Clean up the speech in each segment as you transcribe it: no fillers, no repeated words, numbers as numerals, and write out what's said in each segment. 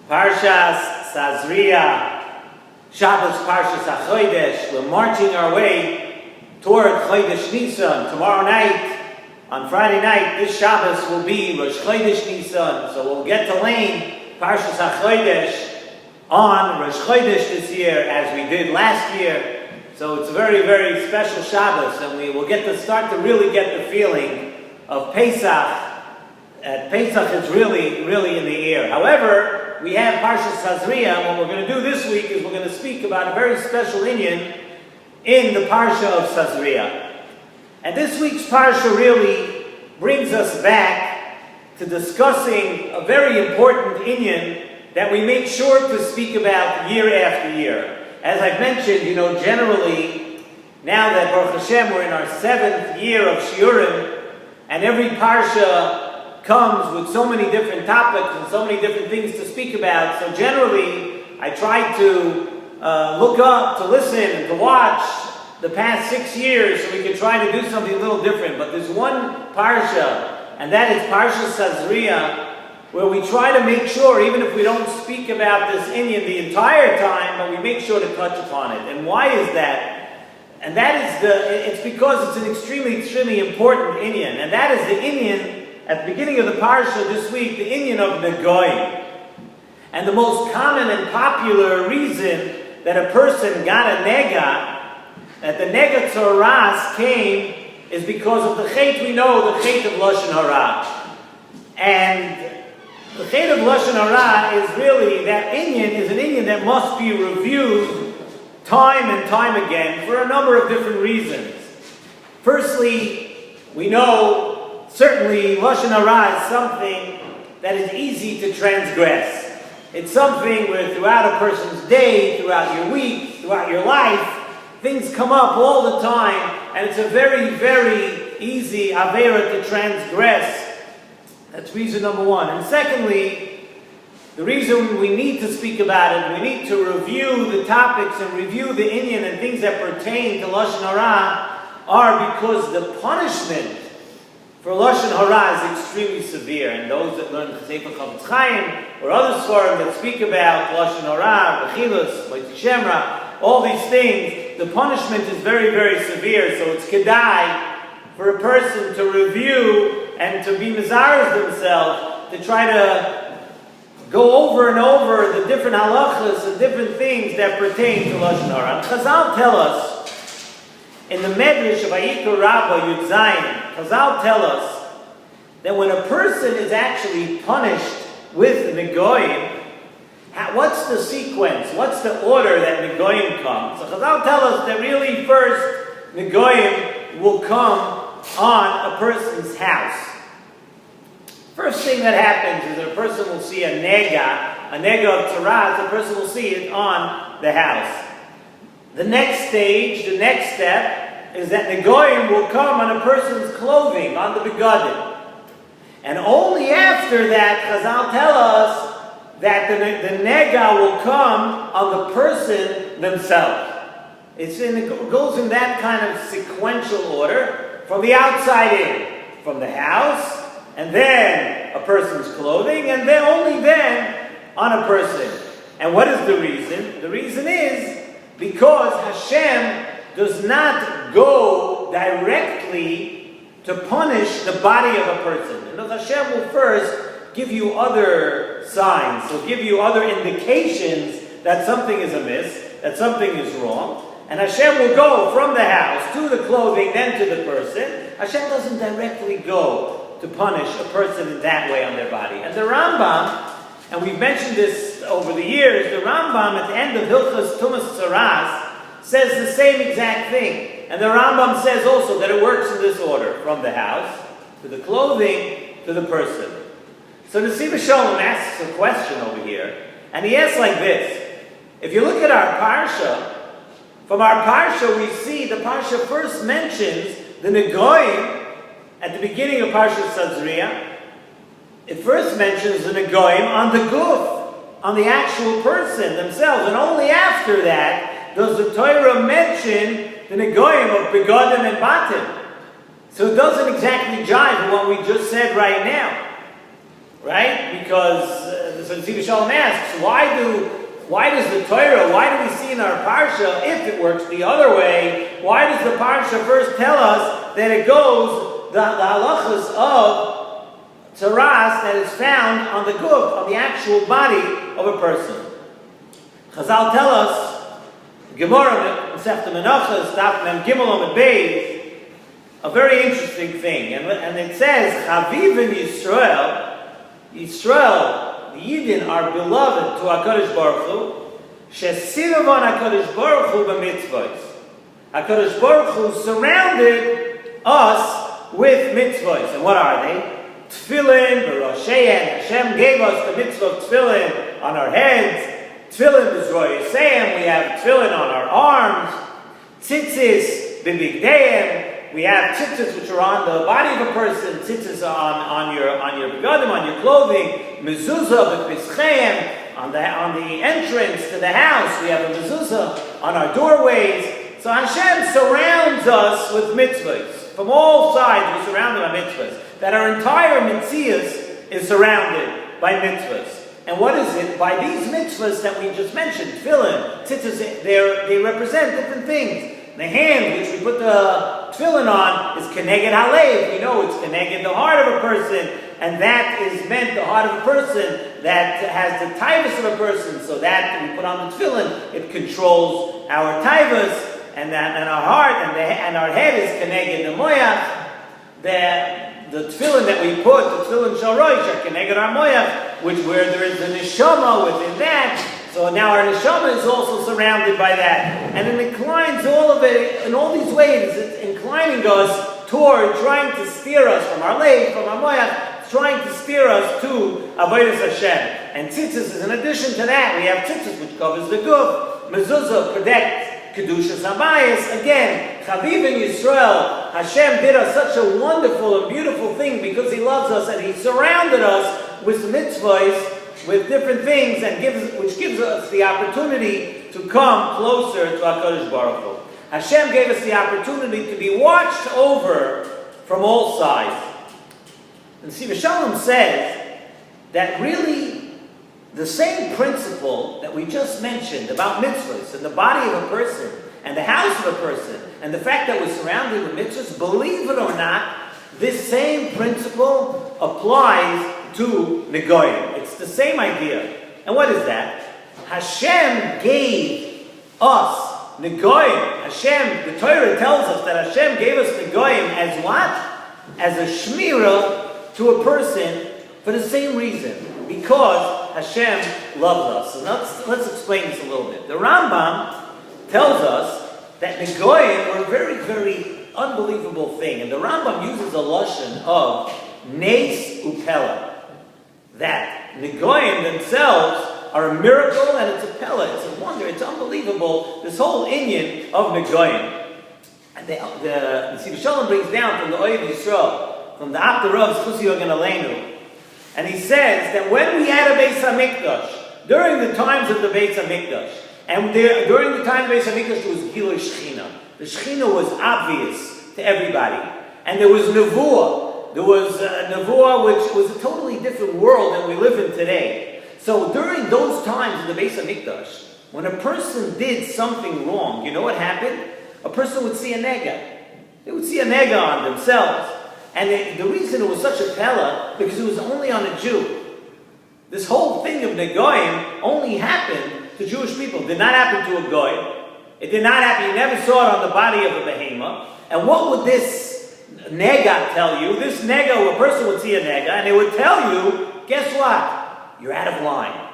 Parshas Sazria, Shabbos Parshas Hachodesh. We're marching our way toward Chodesh Nisan. Tomorrow night, on Friday night, this Shabbos will be Rosh Chodesh Nisan. So we'll get to Lane Parshas Hachodesh on Rosh Chodesh this year, as we did last year. So it's a very, very special Shabbos, and we will get to start to really get the feeling of Pesach. Pesach is really, really in the air. However, we have Parshas Sazria. What we're going to do this week is we're going to speak about a very special inyan in the Parsha of Sazria. And this week's Parsha really brings us back to discussing a very important inyan that we make sure to speak about year after year. As I've mentioned, generally, now that Baruch Hashem, we're in our 7th year of Shiurim, and every Parsha comes with so many different topics and so many different things to speak about. So generally, I try to look up, to listen, and to watch the past 6 years so we can try to do something a little different. But there's one Parsha, and that is Parshas Sazria, where we try to make sure, even if we don't speak about this inyan the entire time, but we make sure to touch upon it. And why is that? And that is it's because it's an extremely, extremely important inyan. And that is the inyan at the beginning of the Parsha this week, the inyan of Negoim. And the most common and popular reason that a person got a nega, that the nega tzoras came, is because of the chet we know, the chet of Lashon Hara. And the chet of Lashon Hara is really, that inyan is an inyan that must be reviewed time and time again for a number of different reasons. Firstly, we know certainly Lashon Hara is something that is easy to transgress. It's something where throughout a person's day, throughout your week, throughout your life, things come up all the time, and it's a very, very easy avera to transgress. That's reason number one. And secondly, the reason we need to speak about it, we need to review the topics and review the inyan and things that pertain to Lashon Hara, are because the punishment for Lashon Hara is extremely severe. And those that learn the Sefer Chavetz Chaim or other svarim that speak about Lashon Hara, Bechilus, Moitzi Shemra, all these things, the punishment is very, very severe. So it's kedai for a person to review and to be mizarez themselves, to try to go over and over the different halachas and different things that pertain to Lashon Hara. And Chazal tell us, in the Medrash of Vayikra Rabbah Yud Zayin, Chazal tell us that when a person is actually punished with Negoim, what's the sequence? What's the order that Negoim comes? So Chazal tell us that really first Negoim will come on a person's house. First thing that happens is that a person will see a nega of tzaras, a person will see it on the house. The next stage, the next step, is that Negoim will come on a person's clothing, on the begadim. And only after that, Chazal tell us that the nega will come on the person themselves. It goes in that kind of sequential order, from the outside in, from the house, and then a person's clothing, and then only then on a person. And what is the reason? The reason is because Hashem does not go directly to punish the body of a person. And Hashem will first give you other signs, so give you other indications that something is amiss, that something is wrong. And Hashem will go from the house to the clothing, then to the person. Hashem doesn't directly go to punish a person in that way on their body. And the Rambam, and we've mentioned this over the years, the Rambam at the end of Hilchos Tumas Tzaras says the same exact thing. And the Rambam says also that it works in this order, from the house, to the clothing, to the person. So Nesivos Shalom asks a question over here, and he asks like this. If you look at our Parsha, from our Parsha we see the Parsha first mentions the Negoim at the beginning of Parshas Sazria. It first mentions the Negoim on the guf, on the actual person themselves, and only after that does the Torah mention the Negoim of begadim and batim. So it doesn't exactly jive with what we just said right now. Right? Because the Nesivos Shalom asks, why does the Torah, why do we see in our Parsha, if it works the other way, why does the Parsha first tell us that it goes, the halachas of taras that is found on the guf, on the actual body of a person? Chazal tell us, Gemara, Masechta Menachos, Daf Mem Gimel Amud Beis, a very interesting thing, and it says, Chaviv in Yisrael, the Yidden are beloved to HaKadosh Baruch Hu, Shesiravan HaKadosh Baruch Hu b'mitzvos. HaKadosh Baruch Hu surrounded us with mitzvos. And what are they? Tefillin, B'Roshein. Hashem gave us the mitzvah of tefillin on our heads. Tefillin b'Zroi Yisayim. We have tefillin on our arms. Tzitzis b'Migdayim. We have tzitzis which are on the body of a person, tzitzis on your begadim, on your clothing, mezuzah b'pischayim, on the entrance to the house. We have a mezuzah on our doorways. So Hashem surrounds us with mitzvahs. From all sides we're surrounded by mitzvahs. That our entire mitzias is surrounded by mitzvahs. And what is it? By these mitzvahs that we just mentioned, tefillin, tzitzis, they represent different things. The hand which we put the tefillin on is keneged halev. We know it's keneged the heart of a person, and that is meant the heart of a person that has the taivas of a person. So that we put on the tefillin, it controls our taivas and our heart, and our head is keneged the moyach. The tefillin that we put, the tefillin shel rosh, are keneged our moyach, where there is a neshama within that. So now our neshama is also surrounded by that. And it inclines all of it, in all these ways, it's inclining us toward trying to steer us from our leg, from our moyach, trying to steer us to avodas Hashem. And tzitzis is in addition to that. We have tzitzis which covers the guf. Mezuzah protects Kedushas Habayis. Again, Chaviv in Yisrael, Hashem did us such a wonderful and beautiful thing because He loves us and He surrounded us with mitzvahs, with different things, and which gives us the opportunity to come closer to HaKadosh Baruch Hu. Hashem gave us the opportunity to be watched over from all sides. And Nesivos Shalom says that really the same principle that we just mentioned about mitzvahs and the body of a person and the house of a person and the fact that we're surrounded with mitzvahs, believe it or not, this same principle applies to Negoyim. It's the same idea. And what is that? Hashem gave us Negoyim. Hashem, the Torah tells us that Hashem gave us Negoyim as what? As a shmirah to a person for the same reason. Because Hashem loves us. So let's explain this a little bit. The Rambam tells us that Negoyim were a very, very unbelievable thing. And the Rambam uses a lashon of Nes Upela. That Negoyim themselves are a miracle and it's a pella, it's a wonder, it's unbelievable, this whole inyan of Negoyim. And the Nesivos Shalom brings down from the Oyev Yisrael, from the Apter Rav's Chusi Yogan Aleinu, and he says that when we had a Beis HaMikdash, during the times of the Beis HaMikdash, and during the time of the Beis HaMikdash there was Gilui Shechina. The Shechina was obvious to everybody. And there was Nevuah. There was Nevuah, which was a totally different world than we live in today. So during those times in the Beis HaMikdash, when a person did something wrong, you know what happened? A person would see a nega. They would see a nega on themselves. And the reason it was such a pella, because it was only on a Jew. This whole thing of Negoyim only happened to Jewish people. It did not happen to a Goy. It did not happen, you never saw it on the body of a behemoth. And what would this nega tell you? This nega, a person would see a nega, and it would tell you, guess what? You're out of line.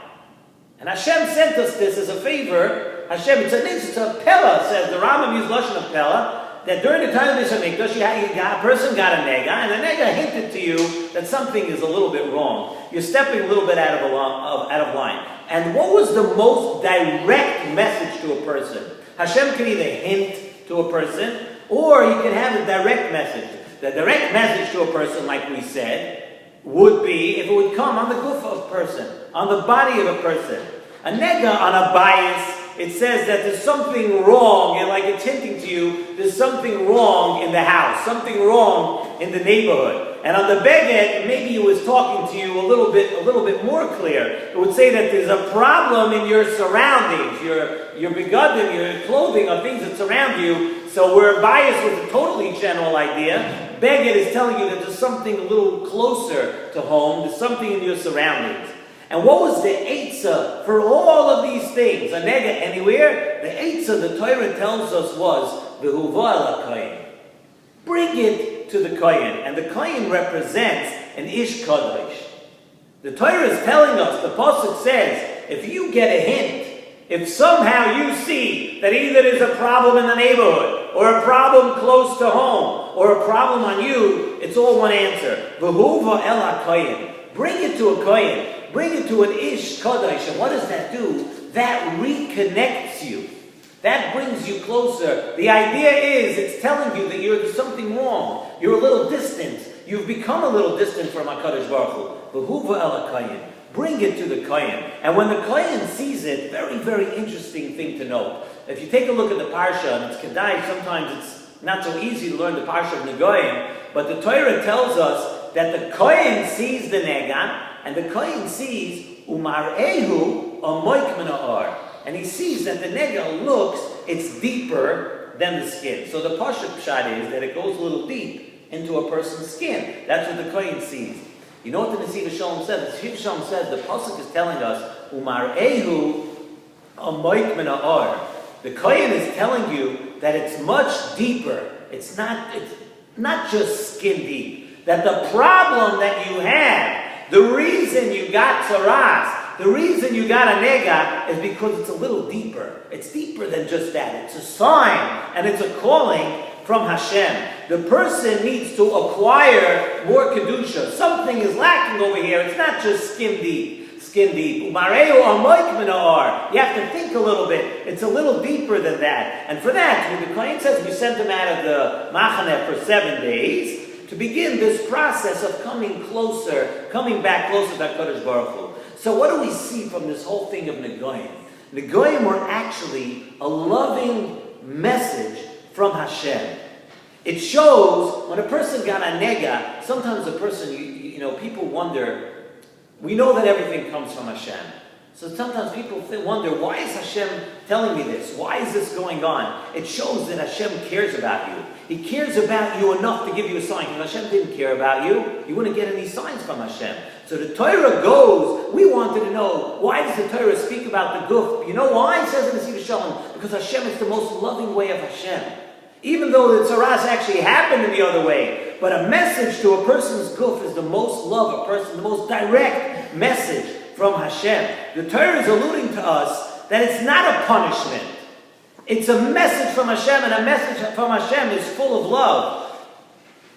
And Hashem sent us this as a favor. Hashem, it's a pella, says the Rambam used lashon of pella, that during the time of the Beis HaMikdash, a person got a nega, and the nega hinted to you that something is a little bit wrong. You're stepping a little bit out of line. And what was the most direct message to a person? Hashem can either hint to a person, or he can have a direct message. The direct message to a person, like we said, would be if it would come on the guf of a person, on the body of a person. A nega on a bias, it says that there's something wrong, and like it's hinting to you, there's something wrong in the house, something wrong in the neighborhood. And on the beged, maybe it was talking to you a little bit more clear. It would say that there's a problem in your surroundings, your begadim, your clothing, or things that surround you. So where bias was a totally general idea, beged is telling you that there's something a little closer to home, there's something in your surroundings. And what was the eitzah for all of these things? A nega anywhere? The eitzah, the Torah tells us, was v'huva el kohen. Bring it to the kohen. And the kohen represents an ish kadosh. The Torah is telling us, the Pasuk says, if you get a hint, if somehow you see that either there's a problem in the neighborhood, or a problem close to home, or a problem on you, it's all one answer. V'huva el kohen. Bring it to a kohen. Bring it to an ish kadosh. And what does that do? That reconnects you. That brings you closer. The idea is, it's telling you that there's something wrong. You're a little distant. You've become a little distant from HaKadosh Baruch Hu. V'huva el kohen. Bring it to the kohen. And when the kohen sees it, very, very interesting thing to note. If you take a look at the Parsha, and it's Kedai, sometimes it's not so easy to learn the Parsha of Negoim, but the Torah tells us that the kohen sees the nega, and the kohen sees umarehu amoik min ha'ar, and he sees that the nega looks, it's deeper than the skin. So the Pasha pshat is that it goes a little deep into a person's skin. That's what the kohen sees. You know what the Nesivos Shalom says? The Nesivos Shalom says the pasuk is telling us umarehu amoik min ha'ar. The kohen is telling you that it's much deeper. It's not just skin deep. That the problem that you have, the reason you got tzaras, the reason you got a nega, is because it's a little deeper. It's deeper than just that. It's a sign, and it's a calling from Hashem. The person needs to acquire more kedusha. Something is lacking over here. It's not just skin deep. Skin deep. Umareu amoik min ha'ar. You have to think a little bit. It's a little deeper than that. And for that, when the Kohen says we sent him out of the Machaneh for 7 days, to begin this process of coming closer, coming back closer to HaKadosh Baruch Hu. So what do we see from this whole thing of Negoim? Negoim were actually a loving message from Hashem. It shows when a person got a nega, sometimes a person, people wonder, we know that everything comes from Hashem. So sometimes people wonder, why is Hashem telling me this? Why is this going on? It shows that Hashem cares about you. He cares about you enough to give you a sign. If Hashem didn't care about you, you wouldn't get any signs from Hashem. So the Torah goes, we wanted to know, why does the Torah speak about the guf? You know why? It says in the Nesivos Shalom, because Hashem is the most loving way of Hashem. Even though the tzaras actually happened in the other way, but a message to a person's guf is the most love a person, the most direct message from Hashem. The Torah is alluding to us that it's not a punishment. It's a message from Hashem, and a message from Hashem is full of love.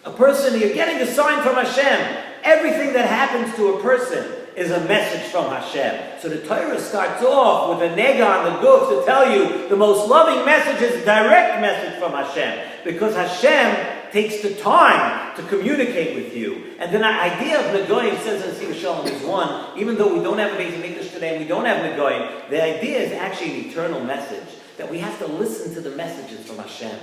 A person, you're getting a sign from Hashem. Everything that happens to a person is a message from Hashem. So the Torah starts off with a nega on the guf to tell you the most loving message is a direct message from Hashem. Because Hashem takes the time to communicate with you. And the idea of Negoim, says in Nesivos Shalom, is one, even though we don't have a basic English today and we don't have Negoim, the idea is actually an eternal message. That we have to listen to the messages from Hashem.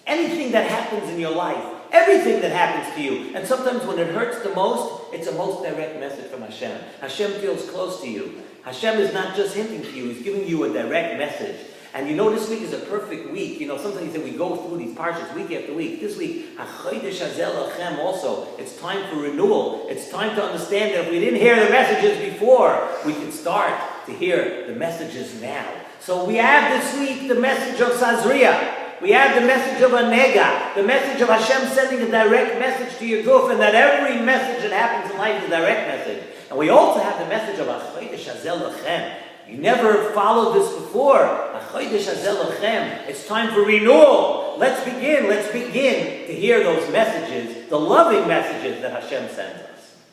Anything that happens in your life, everything that happens to you, and sometimes when it hurts the most, it's a most direct message from Hashem. Hashem feels close to you. Hashem is not just hinting to you, He's giving you a direct message. And this week is a perfect week. Sometimes we go through these Parshas week after week. This week, also, it's time for renewal. It's time to understand that if we didn't hear the messages before, we can start to hear the messages now. So we have this week the message of Sazria. We have the message of a nega, the message of Hashem sending a direct message to your guf, and that every message that happens in life is a direct message. And we also have the message of Achodesh Hazel Lachem. You never followed this before. Achodesh Hazel Lachem. It's time for renewal. Let's begin to hear those messages, the loving messages that Hashem sends us.